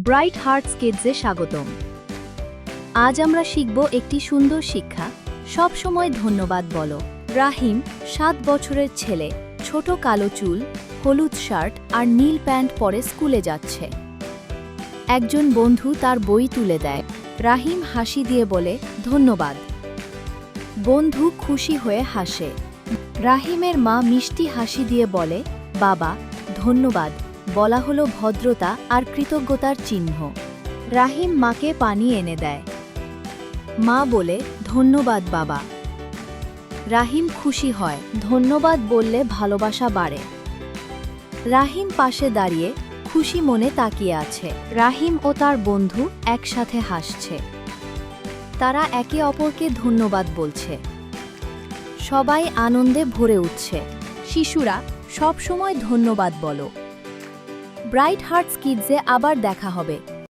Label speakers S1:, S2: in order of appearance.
S1: Bright hertz কিডসে স্বাগতম। আজ আমরা শিখব একটি সুন্দর শিক্ষা, সব সময় ধন্যবাদ বলো। রাহিম 7 বছরের ছেলে, ছোট কালো চুল, হলুদ শার্ট আর নীল প্যান্ট পরে স্কুলে যাচ্ছে। একজন বন্ধু তার বই তুলে দেয়। রাহিম হাসি দিয়ে বলে, ধন্যবাদ। বন্ধু খুশি হয়ে হাসে। রাহিমের মা মিষ্টি হাসি দিয়ে বলে, বাবা, ধন্যবাদ বলা হলো ভদ্রতা আর কৃতজ্ঞতার চিহ্ন। রাহিম মাকে পানি এনে দেয়। মা বলে, ধন্যবাদ বাবা। রাহিম খুশি হয়, ধন্যবাদ বললে ভালোবাসা বাড়ে। রাহিম পাশে দাঁড়িয়ে খুশি মনে তাকিয়ে আছে। রাহিম ও তার বন্ধু একসাথে হাসছে। তারা একে অপরকে ধন্যবাদ বলছে। সবাই আনন্দে ভরে উঠছে। শিশুরা সব সময় ধন্যবাদ বলো। ব্রাইট হার্টস কিডসে আবার দেখা হবে।